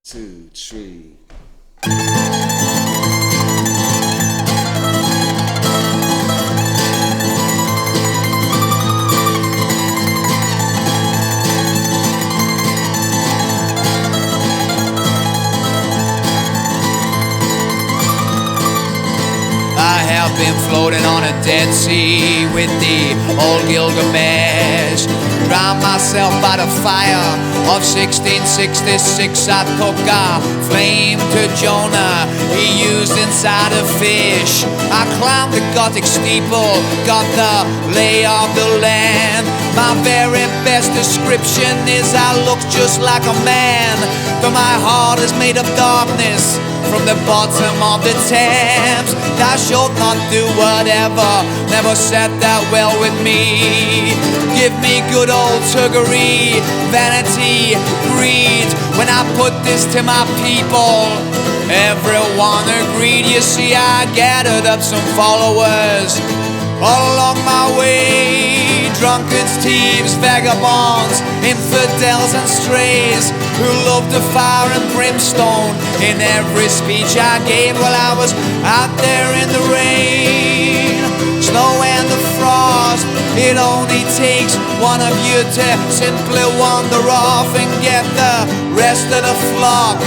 2, 3. I have been floating on a dead sea with the old Gilgamesh. Drowned myself by the fire of 1666. I took a flame to Jonah, he used inside a fish. I climbed the Gothic steeple, got the lay of the land. My very best description is I look just like a man, but my heart is made of darkness from the bottom of the Thames. Thou shalt not do whatever, never said that well with me. Give me good old tuggery, vanity, greed. When I put this to my people, everyone agreed. You see, I gathered up some followers all along my way. Drunkards, thieves, vagabonds, infidels and strays, who loved the fire and brimstone in every speech I gave while I was out there in the rain. Snow and the frost, it only takes one of you to simply wander off and get the rest of the flock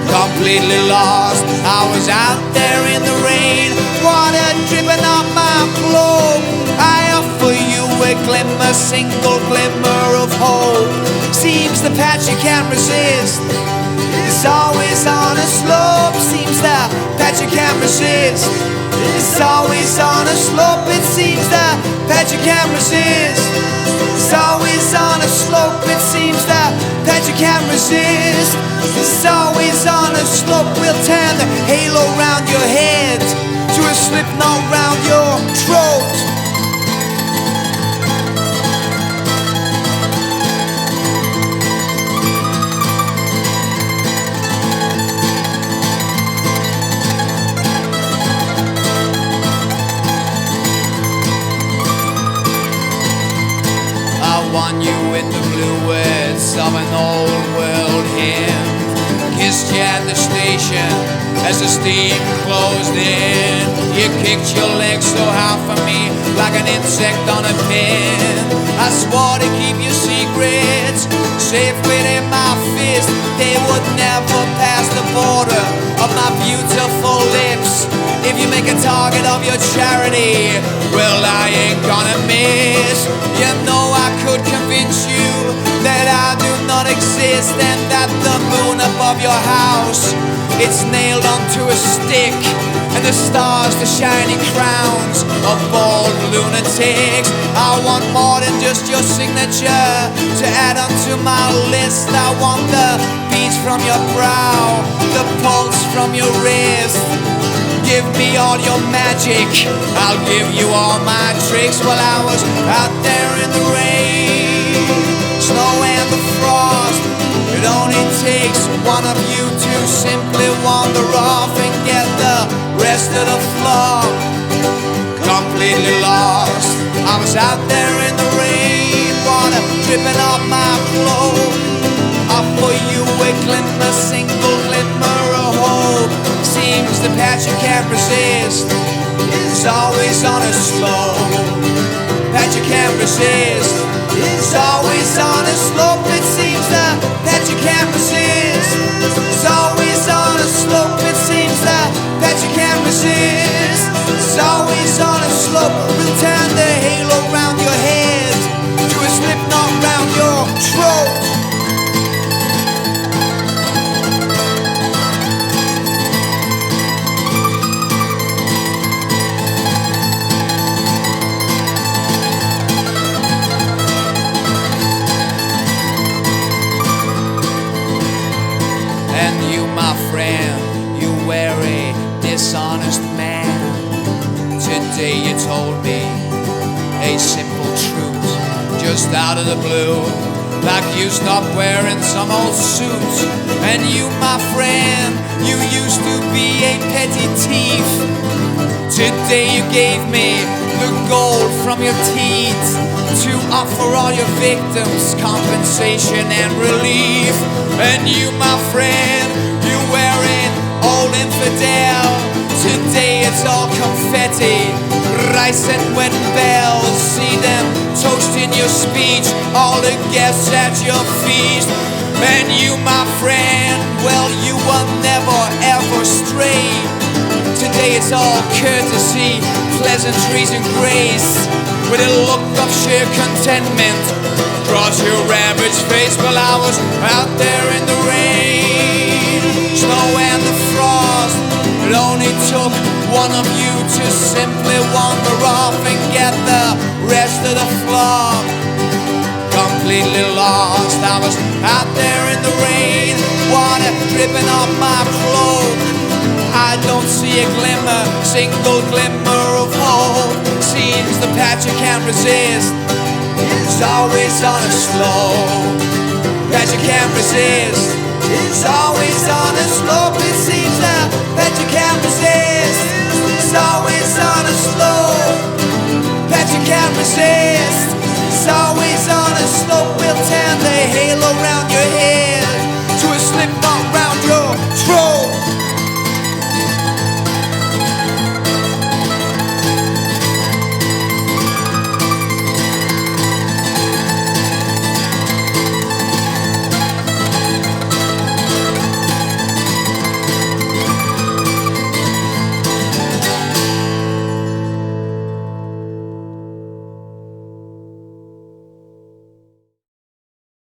completely lost. I was out there in the rain, water dripping on my cloak. I offer you a glimmer, single glimmer of hope. Seems the patch you can't resist is always on a slope. Seems the patch you can't resist is always on a slope. It seems the patch you can't resist is always on a slope. It seems the patch you can't resist is always on a slope. We'll turn the halo round your head to a slip knot round your throat. Won you with the blue words of an old world hymn. Kissed you at the station as the steam closed in. You kicked your legs so hard for me like an insect on a pin. I swore to keep your secrets safe within my fist. They would never pass the border of my beautiful lips. If you make a target of your charity, well, I ain't gonna miss. You know I could convince you that I do not exist, and that the moon above your house, it's nailed onto a stick, and the stars, the shiny crowns of bald lunatics. I want more than just your signature to add onto my list. I want the beats from your brow, the pulse from your wrist. Give me all your magic, I'll give you all my tricks. While I was out there in the rain, snow and the frost, it only takes one of you to simply wander off and get the rest of the flock completely lost. I was out there in the rain, water dripping off my clothes. I offer you a glimmer, single glimmer of hope. Seems the patch you can't resist is always on a slope. Patch you can't resist is always on a slope. It seems the patch you can't resist is always on a slope. It seems the patch you can't resist is always on a slope. We'll turn the halo round your head to a slip knot round your throat. You were a dishonest man. Today you told me a simple truth just out of the blue, like you stopped wearing some old suit And you, my friend, you used to be a petty thief. Today you gave me the gold from your teeth to offer all your victims compensation and relief. And you, my friend, you wearing old infidel. Today it's all confetti, rice and wedding bells. See them toast in your speech, all the guests at your feast. And you, my friend, well, you will never ever stray. Today it's all courtesy, pleasantries and grace, with a look of sheer contentment across your ravaged face. While I was out there in the rain, snow and the frost, it only took one of you to simply wander off and get the rest of the flock completely lost. I was out there in the rain, water dripping off my cloak. I don't see a glimmer, single glimmer of hope. Seems the path you can't resist is always on a slope. That you can't resist is